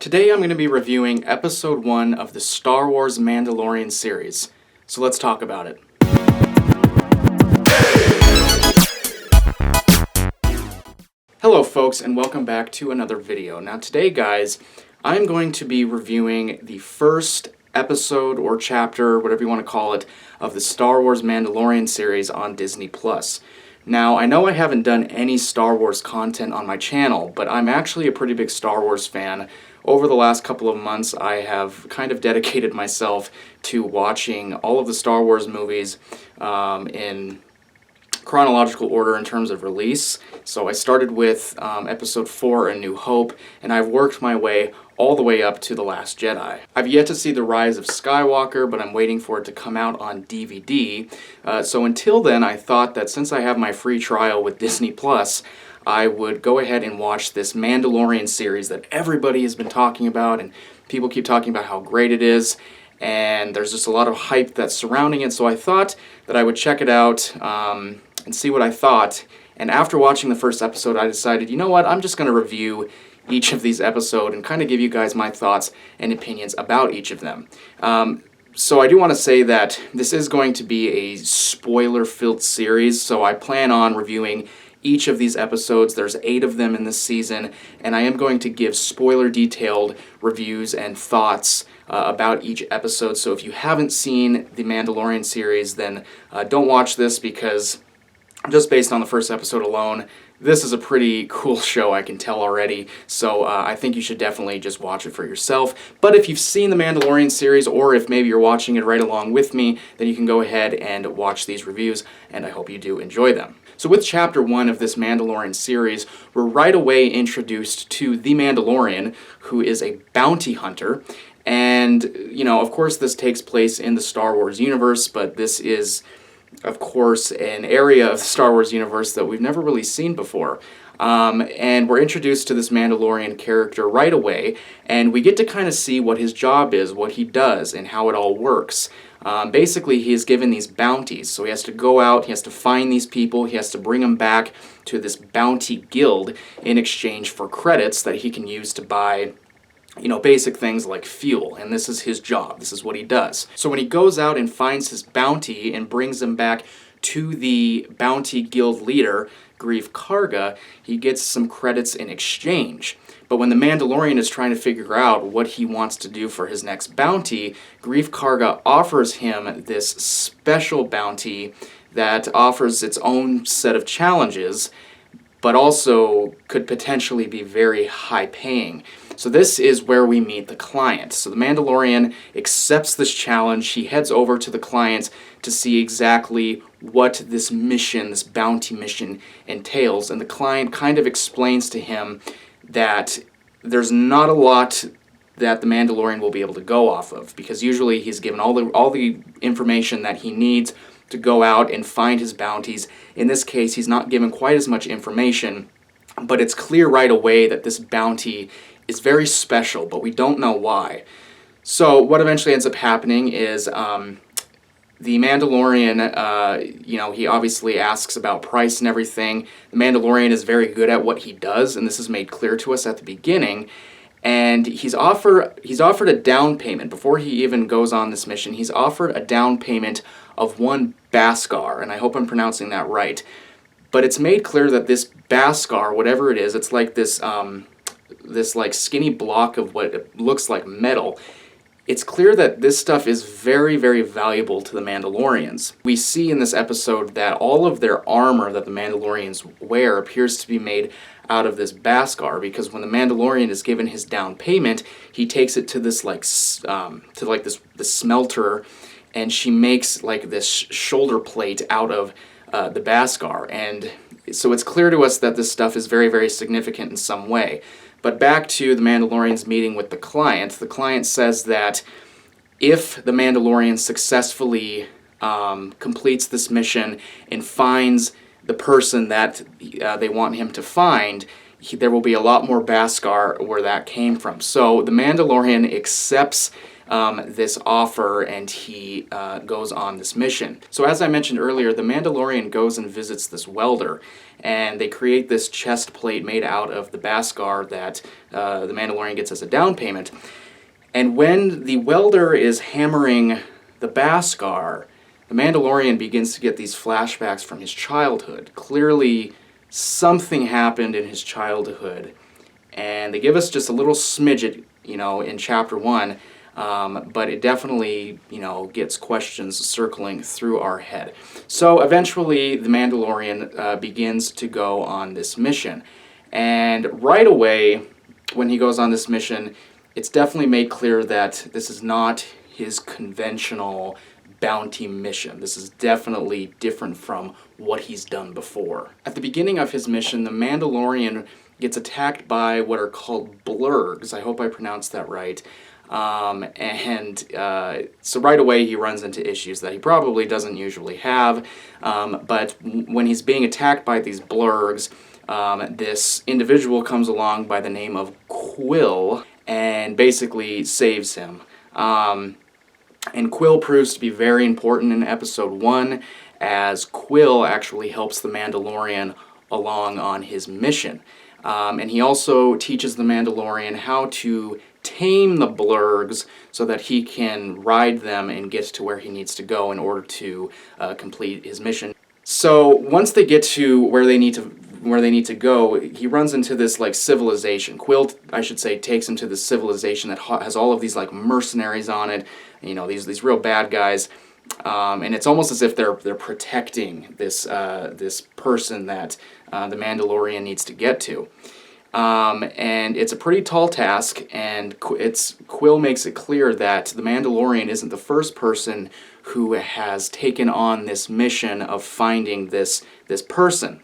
Today I'm going to be reviewing Episode 1 of the Star Wars Mandalorian series, so let's talk about it. Hello folks, and welcome back to another video. Now today, guys, I'm going to be reviewing the first episode or chapter, whatever you want to call it, of the Star Wars Mandalorian series on Disney+. Now, I know I haven't done any Star Wars content on my channel, but I'm actually a pretty big Star Wars fan. Over the last couple of months, I have kind of dedicated myself to watching all of the Star Wars movies in chronological order in terms of release. So I started with Episode 4, A New Hope, and I've worked my way all the way up to The Last Jedi. I've yet to see The Rise of Skywalker, but I'm waiting for it to come out on DVD. So until then, I thought that since I have my free trial with Disney+, I would go ahead and watch this Mandalorian series that everybody has been talking about, and people keep talking about how great it is, and there's just a lot of hype that's surrounding it, so I thought that I would check it out and see what I thought. And after watching the first episode, I decided, you know what, I'm just going to review each of these episodes and kind of give you guys my thoughts and opinions about each of them. So I do want to say that this is going to be a spoiler-filled series, so I plan on reviewing each of these episodes. There's 8 of them in this season, and I am going to give spoiler-detailed reviews and thoughts about each episode. So if you haven't seen the Mandalorian series, then don't watch this, because just based on the first episode alone, this is a pretty cool show, I can tell already, so I think you should definitely just watch it for yourself. But if you've seen the Mandalorian series, or if maybe you're watching it right along with me, then you can go ahead and watch these reviews, and I hope you do enjoy them. So with Chapter 1 of this Mandalorian series, we're right away introduced to the Mandalorian, who is a bounty hunter. And, you know, of course this takes place in the Star Wars universe, but this is, of course, an area of the Star Wars universe that we've never really seen before. And we're introduced to this Mandalorian character right away, and we get to kind of see what his job is, what he does, and how it all works. Basically, he is given these bounties, so he has to go out, he has to find these people, he has to bring them back to this bounty guild in exchange for credits that he can use to buy, you know, basic things like fuel, and this is his job. This is what he does. So when he goes out and finds his bounty and brings them back to the bounty guild leader, Greef Karga, he gets some credits in exchange. But when the Mandalorian is trying to figure out what he wants to do for his next bounty, Greef Karga offers him this special bounty that offers its own set of challenges, but also could potentially be very high-paying. So this is where we meet the client. So the Mandalorian accepts this challenge. He heads over to the client to see exactly what this mission, this bounty mission, entails. And the client kind of explains to him that there's not a lot that the Mandalorian will be able to go off of, because usually he's given all the information that he needs to go out and find his bounties. In this case, he's not given quite as much information, but it's clear right away that this bounty is very special, but we don't know why. So what eventually ends up happening is the Mandalorian, you know, he obviously asks about price and everything. The Mandalorian is very good at what he does, and this is made clear to us at the beginning. And he's offered a down payment before he even goes on this mission. He's offered a down payment of 1 Beskar, and I hope I'm pronouncing that right. But it's made clear that this Beskar, whatever it is, it's like this like skinny block of what looks like metal. It's clear that this stuff is very, very valuable to the Mandalorians. We see in this episode that all of their armor that the Mandalorians wear appears to be made out of this Beskar, because when the Mandalorian is given his down payment, he takes it to this the smelter, and she makes like this shoulder plate out of the Beskar. And so it's clear to us that this stuff is very, very significant in some way. But back to the Mandalorian's meeting with the client says that if the Mandalorian successfully completes this mission and finds the person that they want him to find, there will be a lot more Beskar where that came from. So the Mandalorian accepts this offer, and he goes on this mission. So as I mentioned earlier, the Mandalorian goes and visits this welder, and they create this chest plate made out of the Beskar that the Mandalorian gets as a down payment. And when the welder is hammering the Beskar, the Mandalorian begins to get these flashbacks from his childhood. Clearly, something happened in his childhood, and they give us just a little smidget, in chapter 1, but it definitely, gets questions circling through our head. So eventually, the Mandalorian begins to go on this mission, and right away, when he goes on this mission, it's definitely made clear that this is not his conventional bounty mission. This is definitely different from what he's done before. At the beginning of his mission, the Mandalorian gets attacked by what are called blurgs. I hope I pronounced that right. So right away he runs into issues that he probably doesn't usually have. But when he's being attacked by these blurgs, this individual comes along by the name of Quill and basically saves him. And Quill proves to be very important in episode 1, as Quill actually helps the Mandalorian along on his mission. And he also teaches the Mandalorian how to tame the blurgs so that he can ride them and get to where he needs to go in order to complete his mission. So once they get to where they need to go, he runs into this civilization. Quill, I should say, takes him to this civilization that has all of these mercenaries on it. These real bad guys, and it's almost as if they're protecting this person that the Mandalorian needs to get to. And it's a pretty tall task, and Quill makes it clear that the Mandalorian isn't the first person who has taken on this mission of finding this person.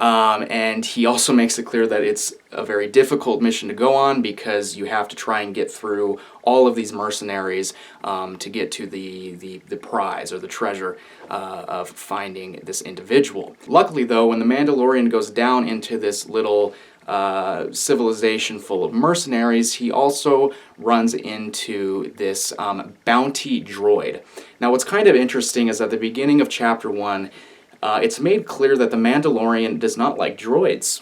And he also makes it clear that it's a very difficult mission to go on because you have to try and get through all of these mercenaries to get to the prize or the treasure of finding this individual. Luckily, though, when the Mandalorian goes down into this little civilization full of mercenaries, he also runs into this bounty droid. Now, what's kind of interesting is at the beginning of chapter 1, it's made clear that the Mandalorian does not like droids,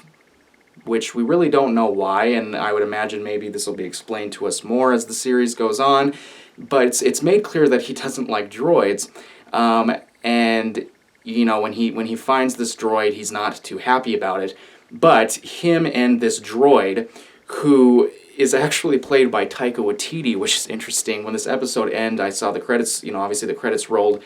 which we really don't know why, and I would imagine maybe this will be explained to us more as the series goes on, but it's made clear that he doesn't like droids, and when he finds this droid, he's not too happy about it, but him and this droid, who is actually played by Taika Waititi, which is interesting. When this episode ended, I saw the credits, obviously the credits rolled,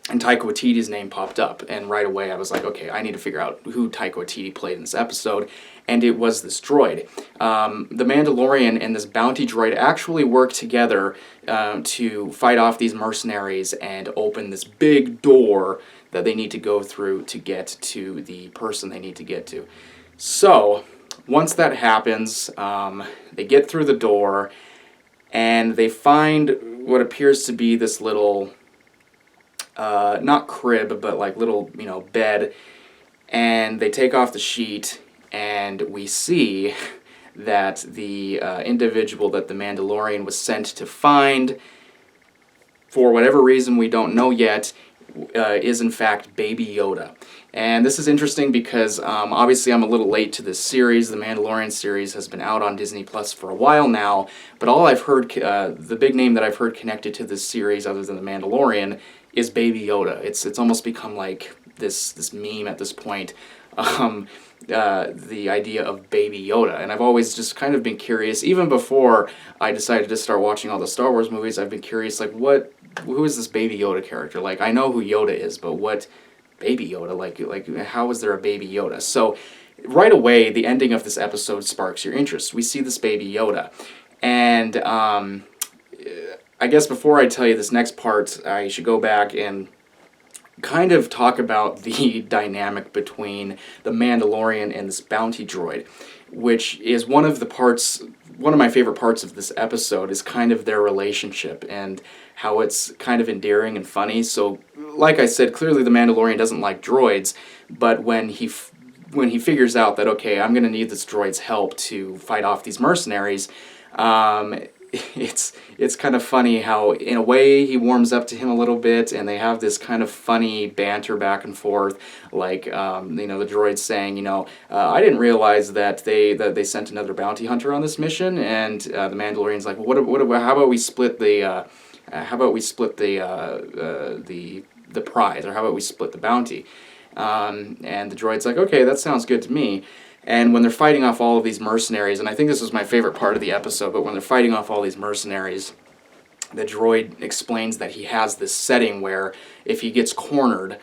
and Taika Waititi's name popped up, and right away I was like, okay, I need to figure out who Taika Waititi played in this episode, and it was this droid. The Mandalorian and this bounty droid actually work together to fight off these mercenaries and open this big door that they need to go through to get to the person they need to get to. So, once that happens, they get through the door, and they find what appears to be this little not crib, but little, bed, and they take off the sheet, and we see that the individual that the Mandalorian was sent to find, for whatever reason we don't know yet, is in fact Baby Yoda. And this is interesting because obviously I'm a little late to this series. The Mandalorian series has been out on Disney Plus for a while now, but all I've heard, the big name that I've heard connected to this series other than the Mandalorian is Baby Yoda. It's almost become like this meme at this point, the idea of Baby Yoda. And I've always just kind of been curious, even before I decided to start watching all the Star Wars movies, I've been curious, who is this Baby Yoda character? I know who Yoda is, but what Baby Yoda? How is there a Baby Yoda? So right away, the ending of this episode sparks your interest. We see this Baby Yoda, and I guess before I tell you this next part, I should go back and kind of talk about the dynamic between the Mandalorian and this bounty droid, which is one of my favorite parts of this episode, is kind of their relationship and how it's kind of endearing and funny. So, like I said, clearly the Mandalorian doesn't like droids, but when he figures out that, okay, I'm going to need this droid's help to fight off these mercenaries, it's kind of funny how, in a way, he warms up to him a little bit, and they have this kind of funny banter back and forth. Like, the droid's saying, I didn't realize that they sent another bounty hunter on this mission, and the Mandalorian's like, well, how about we split the the prize, or how about we split the bounty? And the droid's like, okay, that sounds good to me. And when they're fighting off all of these mercenaries, and I think this was my favorite part of the episode, but when they're fighting off all these mercenaries, the droid explains that he has this setting where if he gets cornered,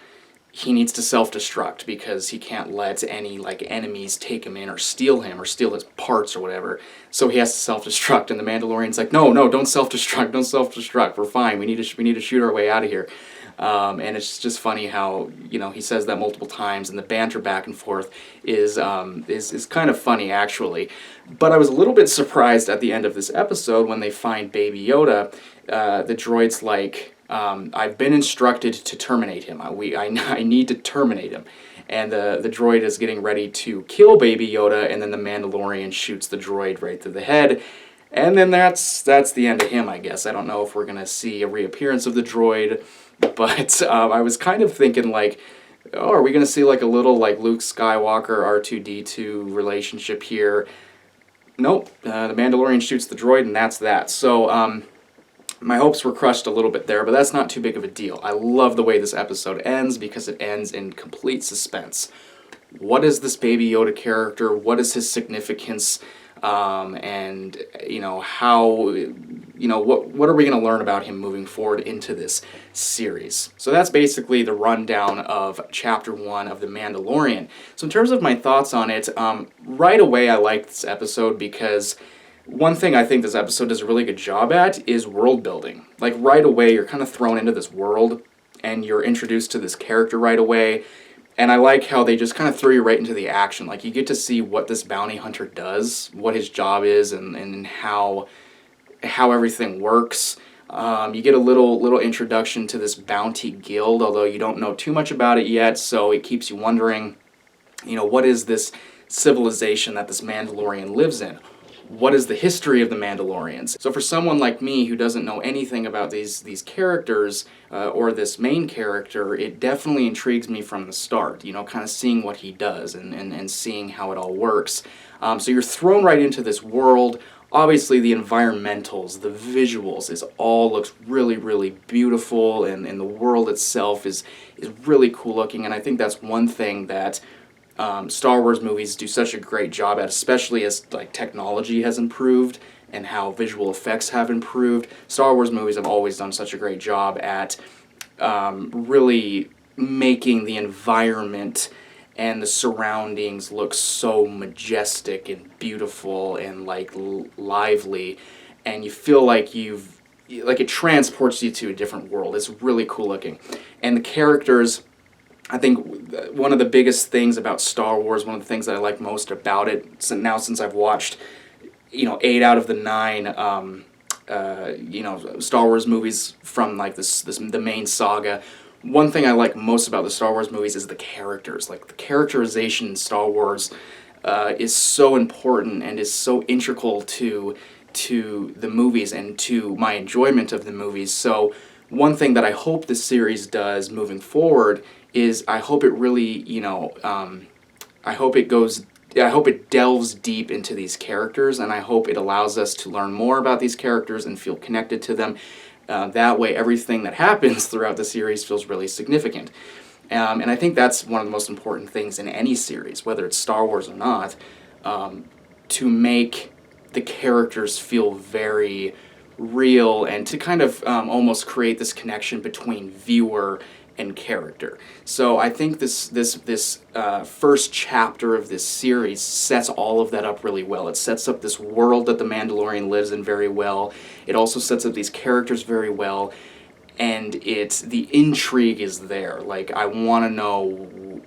he needs to self-destruct because he can't let any enemies take him in or steal his parts or whatever. So he has to self-destruct, and the Mandalorian's like, no, don't self-destruct, we're fine, we need to shoot our way out of here. And it's just funny how, he says that multiple times, and the banter back and forth is kind of funny, actually. But I was a little bit surprised at the end of this episode when they find Baby Yoda. The droid's like, I've been instructed to terminate him. I need to terminate him. And the droid is getting ready to kill Baby Yoda, and then the Mandalorian shoots the droid right through the head. And then that's the end of him, I guess. I don't know if we're going to see a reappearance of the droid, but I was kind of thinking, are we going to see a little Luke Skywalker, R2-D2 relationship here? Nope, the Mandalorian shoots the droid, and that's that. So my hopes were crushed a little bit there, but that's not too big of a deal. I love the way this episode ends because it ends in complete suspense. What is this Baby Yoda character? What is his significance? And how, what are we going to learn about him moving forward into this series? So that's basically the rundown of Chapter 1 of The Mandalorian. So in terms of my thoughts on it, right away I liked this episode because one thing I think this episode does a really good job at is world building. Right away you're kind of thrown into this world and you're introduced to this character right away. And I like how they just kind of throw you right into the action. You get to see what this bounty hunter does, what his job is, and how everything works. You get a little introduction to this bounty guild, although you don't know too much about it yet, so it keeps you wondering, what is this civilization that this Mandalorian lives in? What is the history of the Mandalorians? So for someone like me who doesn't know anything about these characters or this main character, it definitely intrigues me from the start, kind of seeing what he does and seeing how it all works. So you're thrown right into this world. Obviously the environmentals, the visuals, all looks really, really beautiful, and the world itself is really cool looking, and I think that's one thing that Star Wars movies do such a great job at, especially as technology has improved and how visual effects have improved. Star Wars movies have always done such a great job at really making the environment and the surroundings look so majestic and beautiful and lively, and you feel like it transports you to a different world. It's really cool looking, and the characters. I think one of the biggest things about Star Wars, one of the things that I like most about it, since I've watched, 8 out of the 9, Star Wars movies from the main saga. One thing I like most about the Star Wars movies is the characters. The characterization in Star Wars is so important and is so integral to the movies and to my enjoyment of the movies. So one thing that I hope the series does moving forward is I hope it really, I hope it delves deep into these characters, and I hope it allows us to learn more about these characters and feel connected to them. That way, everything that happens throughout the series feels really significant. And I think that's one of the most important things in any series, whether it's Star Wars or not, to make the characters feel very real and to kind of almost create this connection between viewer and character. So I think this first chapter of this series sets all of that up really well. It sets up this world that the Mandalorian lives in very well. It also sets up these characters very well, and the intrigue is there. I want to know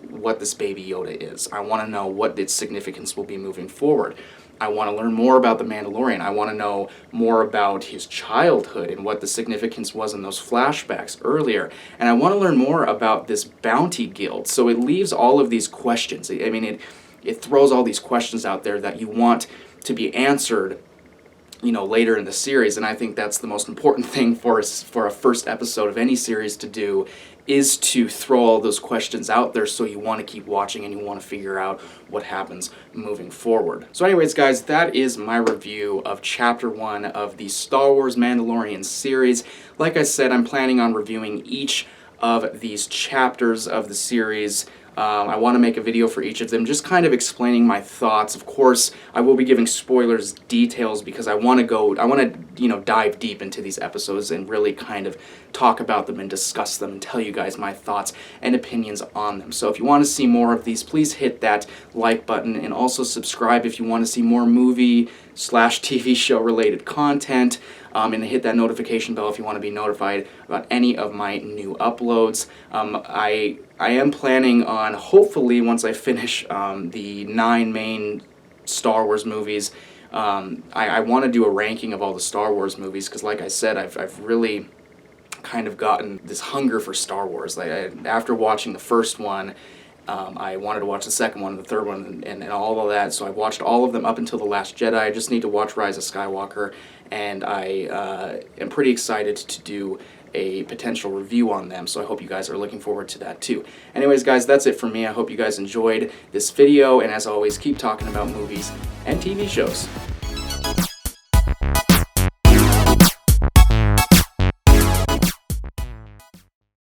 what this Baby Yoda is. I want to know what its significance will be moving forward. I want to learn more about the Mandalorian. I want to know more about his childhood and what the significance was in those flashbacks earlier. And I want to learn more about this bounty guild. So it leaves all of these questions. I mean, it throws all these questions out there that you want to be answered later in the series, and I think that's the most important thing for a first episode of any series to do, is to throw all those questions out there so you want to keep watching and you want to figure out what happens moving forward. So anyways, guys, that is my review of Chapter 1 of the Star Wars Mandalorian series. Like I said, I'm planning on reviewing each of these chapters of the series. I want to make a video for each of them, just kind of explaining my thoughts. Of course, I will be giving spoilers, details, because I want to dive deep into these episodes and really kind of talk about them and discuss them and tell you guys my thoughts and opinions on them. So if you want to see more of these, please hit that like button and also subscribe if you want to see more movie/TV show related content. And hit that notification bell if you want to be notified about any of my new uploads. I am planning on, hopefully, once I finish the 9 main Star Wars movies, I want to do a ranking of all the Star Wars movies, because like I said, I've really kind of gotten this hunger for Star Wars. After watching the first one, I wanted to watch the second one and the third one and all of that, so I watched all of them up until The Last Jedi. I just need to watch Rise of Skywalker, and I am pretty excited to do a potential review on them, so I hope you guys are looking forward to that too. Anyways, guys, that's it for me. I hope you guys enjoyed this video, and as always, keep talking about movies and TV shows.